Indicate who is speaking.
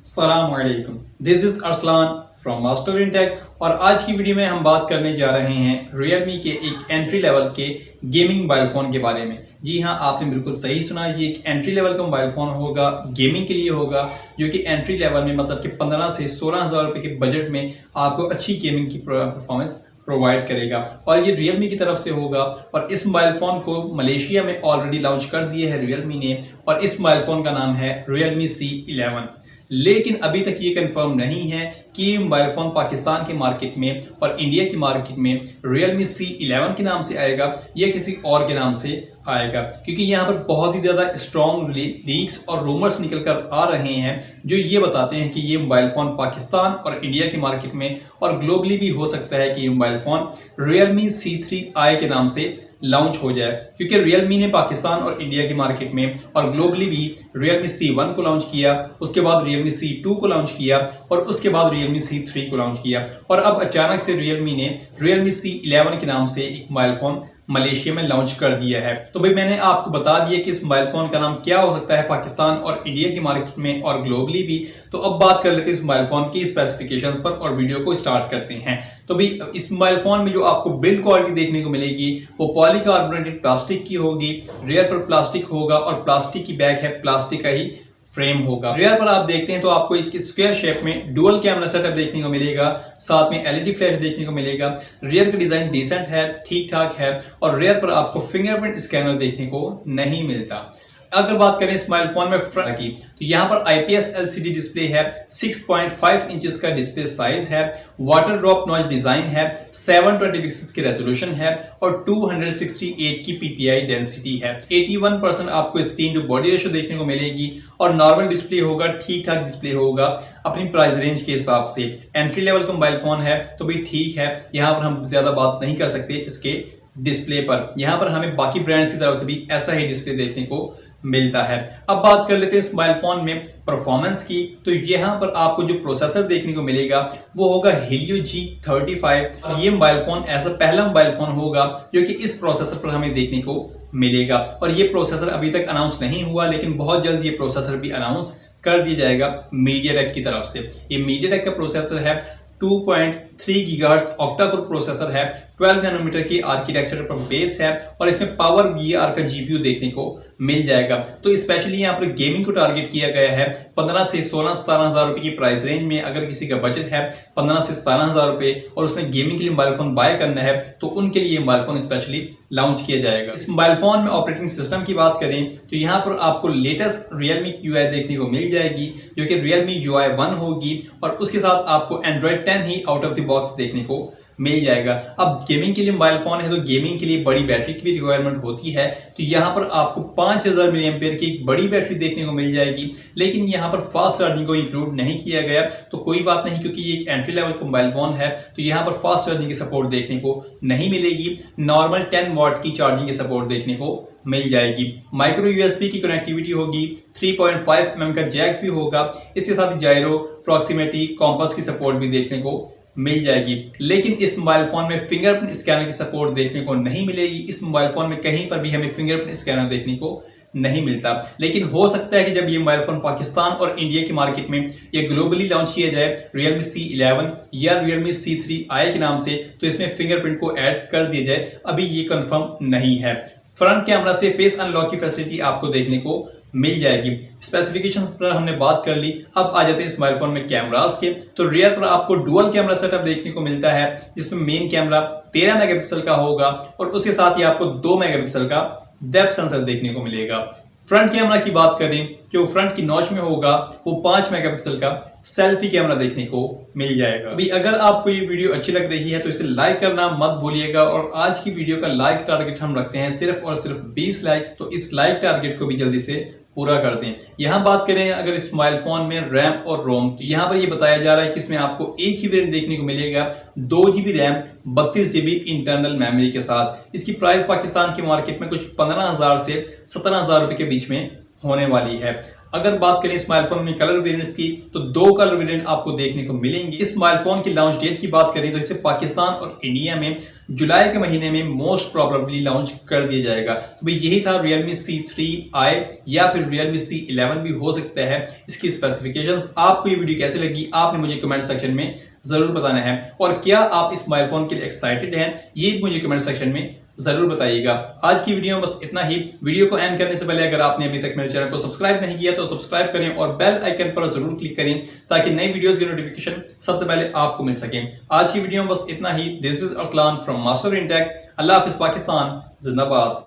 Speaker 1: अस्सलामुअलैकुम, this is Arsalan from मास्टरइनटेक और आज की वीडियो में हम बात करने जा रहे हैं Realme के एक एंट्री लेवल के गेमिंग मोबाइल फ़ोन के बारे में। जी हाँ, आपने बिल्कुल सही सुना, ये एक एंट्री लेवल का मोबाइल फ़ोन होगा, गेमिंग के लिए होगा, जो कि एंट्री लेवल में मतलब कि 15 से 16,000 रुपये के बजट में आपको अच्छी गेमिंग की परफॉर्मेंस प्रोवाइड करेगा और ये Realme की तरफ से होगा। और इस मोबाइल फ़ोन को मलेशिया में ऑलरेडी लॉन्च कर दिए है Realme ने और इस मोबाइल फ़ोन का नाम है Realme C11। लेकिन अभी तक ये कंफर्म नहीं है कि ये मोबाइल फ़ोन पाकिस्तान के मार्केट में और इंडिया की मार्केट में Realme C11 के नाम से आएगा या किसी और के नाम से आएगा, क्योंकि यहाँ पर बहुत ही ज़्यादा स्ट्रॉन्ग लीक्स और रूमर्स निकल कर आ रहे हैं जो ये बताते हैं कि ये मोबाइल फ़ोन पाकिस्तान और इंडिया की मार्केट में और ग्लोबली भी हो सकता है कि ये मोबाइल फ़ोन Realme C3i के नाम से लॉन्च हो जाए, क्योंकि Realme ने पाकिस्तान और इंडिया की मार्केट में और ग्लोबली भी Realme C1 को लॉन्च किया, उसके बाद Realme C2 को लॉन्च किया और उसके बाद Realme C3 को लॉन्च किया और अब अचानक से Realme ने Realme C11 के नाम से एक मोबाइल फ़ोन मलेशिया में लॉन्च कर दिया है। तो भाई मैंने आपको बता दिया कि इस मोबाइल फ़ोन का नाम क्या हो सकता है पाकिस्तान और इंडिया की मार्केट में और ग्लोबली भी। तो अब बात कर लेते हैं इस मोबाइल फ़ोन की स्पेसिफिकेशंस पर और वीडियो को स्टार्ट करते हैं। तो भाई इस मोबाइल फ़ोन में जो आपको बिल्ड क्वालिटी देखने को मिलेगी वो पॉलीकार्बोनेटेड प्लास्टिक की होगी, रेयर पर प्लास्टिक होगा और प्लास्टिक की बैक है, प्लास्टिक का ही फ्रेम होगा। रेयर पर आप देखते हैं तो आपको एक स्क्वायर शेप में डुअल कैमरा सेटअप देखने को मिलेगा, साथ में एलईडी फ्लैश देखने को मिलेगा। रेयर का डिजाइन डिसेंट है, ठीक ठाक है और रेयर पर आपको फिंगरप्रिंट स्कैनर देखने को नहीं मिलता। अगर बात करें इस मोबाइल फोन में फ्रंट की तो यहाँ पर IPS LCD डिस्प्ले है, 6.5 इंचेस का डिस्प्ले साइज है, वाटर ड्रॉप नॉइज डिजाइन है, 720 पिक्सेल्स की रेजोल्यूशन है और 268 की PPI डेंसिटी है। 81% आपको स्क्रीन टू बॉडी रेशियो देखने को मिलेगी और नॉर्मल डिस्प्ले होगा, ठीक ठाक डिस्प्ले होगा अपनी प्राइस रेंज के हिसाब से। एंट्री लेवल का मोबाइल फोन है तो भी ठीक है, यहाँ पर हम ज्यादा बात नहीं कर सकते इसके डिस्प्ले पर। यहाँ पर हमें बाकी ब्रांड्स की तरफ से भी ऐसा ही डिस्प्ले देखने को मिलता है। अब बात कर लेते हैं इस मोबाइल फोन में परफॉर्मेंस की। तो यहाँ पर आपको जो प्रोसेसर देखने को मिलेगा वो होगा Helio G-35 और ये मोबाइल फोन ऐसा पहला मोबाइल फोन होगा जो कि इस प्रोसेसर पर हमें देखने को मिलेगा। और ये प्रोसेसर अभी तक अनाउंस नहीं हुआ, लेकिन बहुत जल्द ये प्रोसेसर भी अनाउंस कर दिया जाएगा Media-tek की तरफ से। ये Media-tek का प्रोसेसर है, 2.3 गीगाहर्ट्ज ऑक्टा-कोर प्रोसेसर है, 12 नैनोमीटर की आर्किटेक्चर पर बेस है और इसमें पावर VR का GPU देखने को मिल जाएगा। तो स्पेशली यहाँ पर गेमिंग को टारगेट किया गया है। 15 से 16-17 हज़ार रुपए की प्राइस रेंज में अगर किसी का बजट है 15 से 17 हज़ार रुपए और उसने गेमिंग के लिए मोबाइल फोन बाय करना है तो उनके लिए मोबाइल फोन स्पेशली लॉन्च किया जाएगा। इस मोबाइल फोन में ऑपरेटिंग सिस्टम की बात करें तो यहाँ पर आपको लेटेस्ट Realme UI देखने को मिल जाएगी जो कि Realme UI 1 होगी और उसके साथ आपको Android 10 he out of the box देखने को मिल जाएगा। अब गेमिंग के लिए मोबाइल फोन है तो गेमिंग के लिए बड़ी बैटरी की भी रिक्वायरमेंट होती है, तो यहाँ पर आपको 5000 मिली एम्पेयर की एक बड़ी बैटरी देखने को मिल जाएगी। लेकिन यहाँ पर फास्ट चार्जिंग को इंक्लूड नहीं किया गया तो कोई बात नहीं, क्योंकि ये एक एंट्री लेवल का मोबाइल फोन है तो यहाँ पर फास्ट चार्जिंग की सपोर्ट देखने को नहीं मिलेगी। नॉर्मल 10 वाट की चार्जिंग की सपोर्ट देखने को मिल जाएगी। माइक्रो USB की कनेक्टिविटी होगी, 3.5 mm का जैक भी होगा, इसके साथ जायरो, प्रॉक्सिमिटी, कॉम्पास की सपोर्ट भी देखने को मिल जाएगी। लेकिन इस मोबाइल फोन में फिंगरप्रिंट स्कैनर की सपोर्ट देखने को नहीं मिलेगी। इस मोबाइल फोन में कहीं पर भी हमें फिंगरप्रिंट स्कैनर देखने को नहीं मिलता। लेकिन हो सकता है कि जब ये मोबाइल फोन पाकिस्तान और इंडिया की मार्केट में ये ग्लोबली लॉन्च किया जाए Realme C11 या Realme C3i के नाम से, तो इसमें फिंगरप्रिंट को ऐड कर दिया जाए। अभी ये कंफर्म नहीं है। फ्रंट कैमरा से फेस अनलॉक की फैसिलिटी आपको देखने को मिल जाएगी। स्पेसिफिकेशंस पर हमने बात कर ली, अब आ जाते हैं इस मोबाइल फोन में कैमरास के। तो रियर पर आपको डुअल कैमरा सेटअप देखने को मिलता है जिसमें मेन कैमरा 13 मेगापिक्सल का होगा और उसके साथ ही आपको 2 मेगापिक्सल का डेप्थ सेंसर देखने को मिलेगा। फ्रंट कैमरा की बात करें जो फ्रंट की नॉच में होगा वो 5 मेगापिक्सल का सेल्फी कैमरा देखने को मिल जाएगा। अभी अगर आपको ये वीडियो अच्छी लग रही है तो इसे लाइक करना मत भूलिएगा और आज की वीडियो का लाइक टारगेट हम रखते हैं सिर्फ और सिर्फ 20 लाइक्स, तो इस लाइक टारगेट को भी जल्दी से पूरा कर दें। यहाँ बात करें अगर इस मोबाइल फोन में रैम और रोम, तो यहाँ पर ये बताया जा रहा है कि इसमें आपको एक ही वेरिएंट देखने को मिलेगा, 2 GB RAM 32 GB internal memory के साथ। इसकी प्राइस पाकिस्तान की मार्केट में कुछ 15,000 से 17,000 रुपए के बीच में होने वाली है। अगर बात करें इस मोबाइल फोन में कलर वेरिएंट्स की, तो 2 कलर वेरिएंट आपको देखने को मिलेंगे। इस मोबाइल फोन की लॉन्च डेट की बात करें तो इसे पाकिस्तान और इंडिया में जुलाई के महीने में मोस्ट प्रोबेबली लॉन्च कर दिया जाएगा। तो भाई यही था Realme C3i या फिर Realme C11 भी हो सकता है इसकी स्पेसिफिकेशंस। आपको ये वीडियो कैसे लगी आपने मुझे कमेंट सेक्शन में जरूर बताना है, और क्या आप इस मोबाइल फोन के लिए एक्साइटेड हैं ये मुझे कमेंट सेक्शन में जरूर बताइएगा। आज की वीडियो में बस इतना ही। वीडियो को एंड करने से पहले अगर आपने अभी तक मेरे चैनल को सब्सक्राइब नहीं किया तो सब्सक्राइब करें और बेल आइकन पर जरूर क्लिक करें ताकि नई वीडियोस की नोटिफिकेशन सबसे पहले आपको मिल सके। आज की वीडियो में बस इतना ही। This is Aslam from master in tech. अल्लाह हाफिज पाकिस्तान जिंदाबाद।